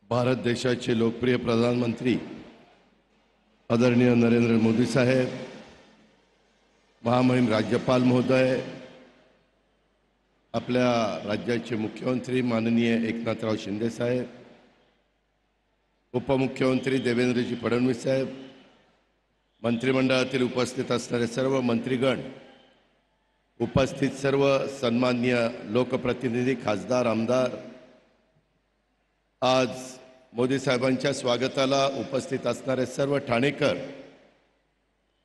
भारत देशाचे लोकप्रिय प्रधानमंत्री आदरणीय नरेंद्र मोदी साहेब, महामहिम राज्यपाल महोदय, आपल्या राज्याचे मुख्यमंत्री माननीय एकनाथराव शिंदे साहेब, उपमुख्यमंत्री देवेंद्रजी फडणवीस साहेब, मंत्रिमंडळातील उपस्थित असणारे सर्व मंत्रीगण, उपस्थित सर्व सन्माननीय लोकप्रतिनिधी, खासदार, आमदार, आज मोदी साहेबांच्या स्वागताला उपस्थित असणारे सर्व ठाणेकर,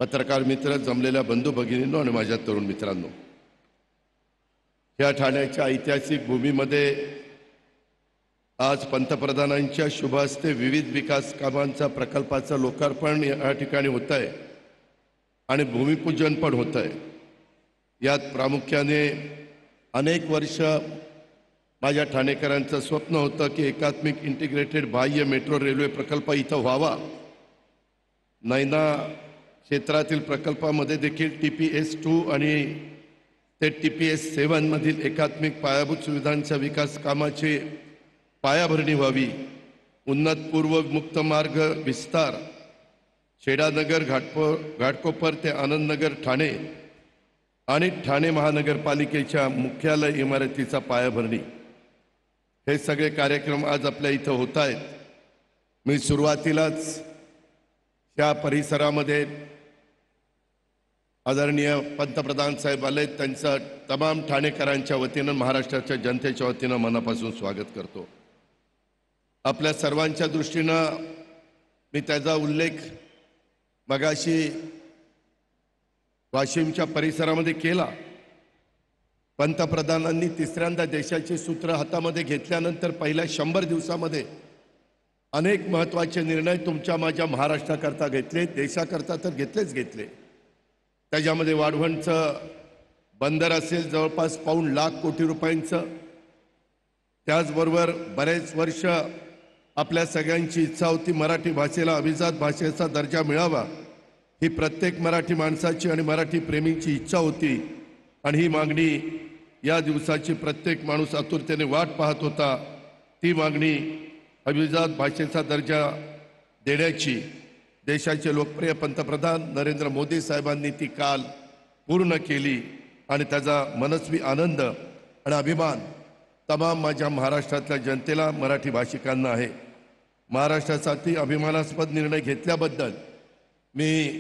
पत्रकार मित्र, जमलेल्या बंधू भगिनींनो आणि माझ्या तरुण मित्रांनो, या ठाण्याच्या ऐतिहासिक भूमीमध्ये आज पंतप्रधानांच्या शुभ हस्ते विविध विकास कामांचा प्रकल्पाचं लोकार्पण या ठिकाणी होत आहे आणि भूमिपूजन पण होत आहे। यात प्रामुख्याने अनेक वर्ष माझ्या ठाणेकरांचं स्वप्न होतं की एकात्मिक इंटिग्रेटेड बाह्य मेट्रो रेल्वे प्रकल्प इथं व्हावा। नैना क्षेत्रातील प्रकल्पामध्ये देखील TPS-2 आणि ते TPS-7 मधील एकात्मिक पायाभूत सुविधांच्या विकास कामाची पायाभरणी व्हावी। उन्नत पूर्व मुक्त मार्ग विस्तार शेडानगर घाटकोपर ते आनंदनगर ठाणे आणि ठाणे महानगरपालिकेच्या मुख्यालय इमारतीचा पायाभरणी, हे सगळे कार्यक्रम आज आपल्या इथं होत आहेत। मी सुरुवातीलाच या परिसरामध्ये आदरणीय पंतप्रधान साहेब आले, त्यांचं तमाम ठाणेकरांच्या वतीनं, महाराष्ट्राच्या जनतेच्या वतीनं मनापासून स्वागत करतो। आपल्या सर्वांच्या दृष्टीनं मी त्याचा उल्लेख मगाशी वाशिमच्या परिसरामध्ये केला। पंतप्रधानांनी तिसऱ्यांदा देशाचे सूत्र हातामध्ये घेतल्यानंतर पहिल्या 100 दिवसामध्ये अनेक महत्त्वाचे निर्णय तुमच्या माझ्या महाराष्ट्राकरता घेतले, देशाकरता तर घेतले। त्याच्यामध्ये वाढवणचं बंदर असेल जवळपास पाऊण लाख कोटी रुपयांचं, त्याचबरोबर बरेच वर्ष आपल्या सगळ्यांची इच्छा होती मराठी भाषेला अभिजात भाषेचा दर्जा मिळावा। ही प्रत्येक मराठी माणसाची आणि मराठी प्रेमींची इच्छा होती आणि ही मागणी या दिवसाची प्रत्येक माणूस आतुरतेने वाट पाहत होता। ती मागणी अभिजात भाषेचा दर्जा देण्याची देशाचे लोकप्रिय पंतप्रधान नरेंद्र मोदी साहेबांनी ती काल पूर्ण केली आणि त्याचा मनस्वी आनंद आणि अभिमान तमाम माझ्या महाराष्ट्रातल्या जनतेला, मराठी भाषिकांना आहे। महाराष्ट्रासाठी अभिमानास्पद निर्णय घेतल्याबद्दल मी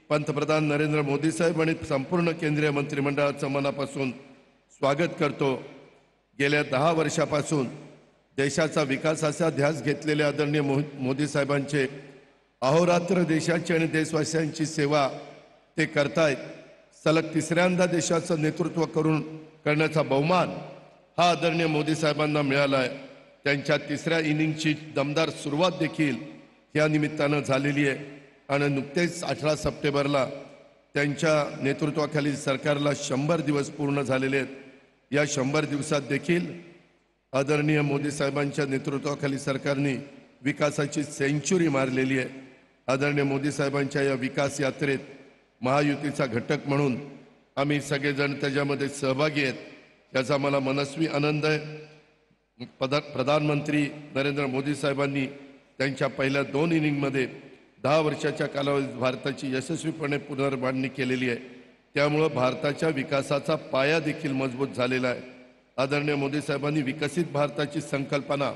पंतप्रधान नरेंद्र मोदी साहेब आणि संपूर्ण केंद्रीय मंत्रिमंडळाचं मनापासून स्वागत करतो। गेल्या 10 वर्षापासून देशाचा विकासाचा ध्यास घेतलेले आदरणीय मोदी साहेबांचे अहोरात्र देशाची आणि देशवासियांची सेवा ते करतायत। सलग तिसऱ्यांदा देशाचं नेतृत्व करण्याचा बहुमान हा आदरणीय मोदी साहेबांना मिळाला आहे। त्यांच्या तिसऱ्या इनिंगची दमदार सुरुवात देखील या निमित्तानं झालेली आहे आणि नुकतेच 18 सप्टेंबरला त्यांच्या नेतृत्वाखाली सरकारला 100 दिवस पूर्ण झालेले आहेत। या 100 दिवसात देखील आदरणीय मोदी साहेबांच्या नेतृत्वाखाली सरकारने विकासाची सेंचुरी मारलेली आहे। आदरणीय मोदी साहेबांच्या या विकास यात्रेत महायुतीचा घटक म्हणून आम्ही सगळेजण त्याच्यामध्ये सहभागी आहेत, याचा मला मनस्वी आनंद आहे। प्रधानमंत्री नरेंद्र मोदी साहेबांनी त्यांच्या पहिल्या 2 इनिंगमध्ये 10 वर्षाच्या कालावधीत भारताची यशस्वीपणे पुनर्बांधणी केलेली आहे। त्यामुळे भारताच्या विकासाचा पाया देखील मजबूत झालेला आहे। आदरणीय मोदी साहेबांनी विकसित भारताची संकल्पना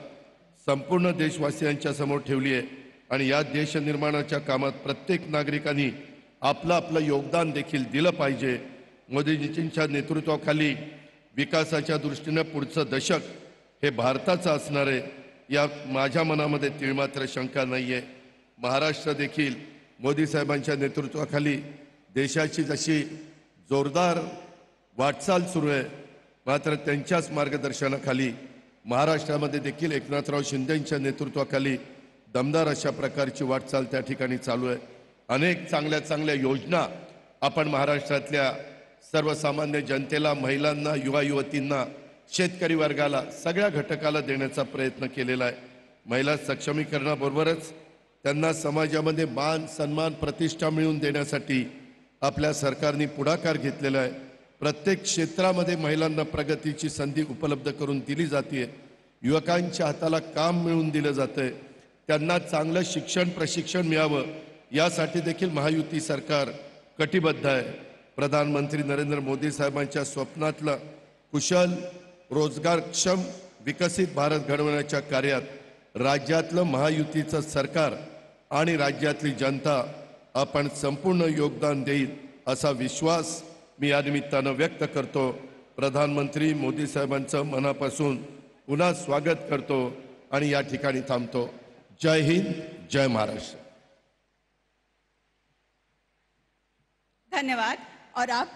संपूर्ण देशवासियांच्या समोर ठेवली आहे आणि या देश निर्माणाच्या कामात प्रत्येक नागरिकांनी आपलं योगदान देखील दिलं पाहिजे। मोदीजींच्या नेतृत्वाखाली विकासाच्या दृष्टीने पुढचं दशक हे भारताचं असणार आहे, या माझ्या मनामध्ये तिळमात्र शंका नाही आहे। महाराष्ट्र देखील मोदी साहेबांच्या नेतृत्वाखाली देशाची जशी जोरदार वाटचाल सुरू आहे, मात्र त्यांच्याच मार्गदर्शनाखाली महाराष्ट्रामध्ये देखील एकनाथराव शिंदेंच्या नेतृत्वाखाली दमदार अशा प्रकारची वाटचाल त्या ठिकाणी चालू आहे। अनेक चांगल्या योजना आपण महाराष्ट्रातल्या सर्वसामान्य जनतेला, महिलांना, युवा युवतींना, शेतकरी वर्गाला, सगळ्या घटकाला देण्याचा प्रयत्न केलेला आहे। महिला सक्षमीकरणाबरोबरच त्यांना समाजामध्ये मान सन्मान प्रतिष्ठा मिळवून देण्यासाठी आपल्या सरकारने पुढाकार घेतलेला आहे। प्रत्येक क्षेत्रामध्ये महिलांना प्रगतीची संधी उपलब्ध करून दिली जाते। युवकांच्या हाताला काम मिळवून दिलं जातंय, त्यांना चांगलं शिक्षण प्रशिक्षण मिळावं यासाठी देखील महायुती सरकार कटिबद्ध आहे. प्रधानमंत्री नरेंद्र मोदी साहेबांच्या स्वप्नातलं कुशल रोजगारक्षम विकसित भारत घडवण्याच्या कार्यात राज्यातलं महायुतीचं सरकार आणि राज्यातली जनता आपण संपूर्ण योगदान देईल असा विश्वास मी या निमित्तानं व्यक्त करतो. प्रधानमंत्री मोदी साहेबांचं मनापासून पुन्हा स्वागत करतो आणि या ठिकाणी थांबतो. जय हिंद, जय महाराष्ट्र. धन्यवाद. और अब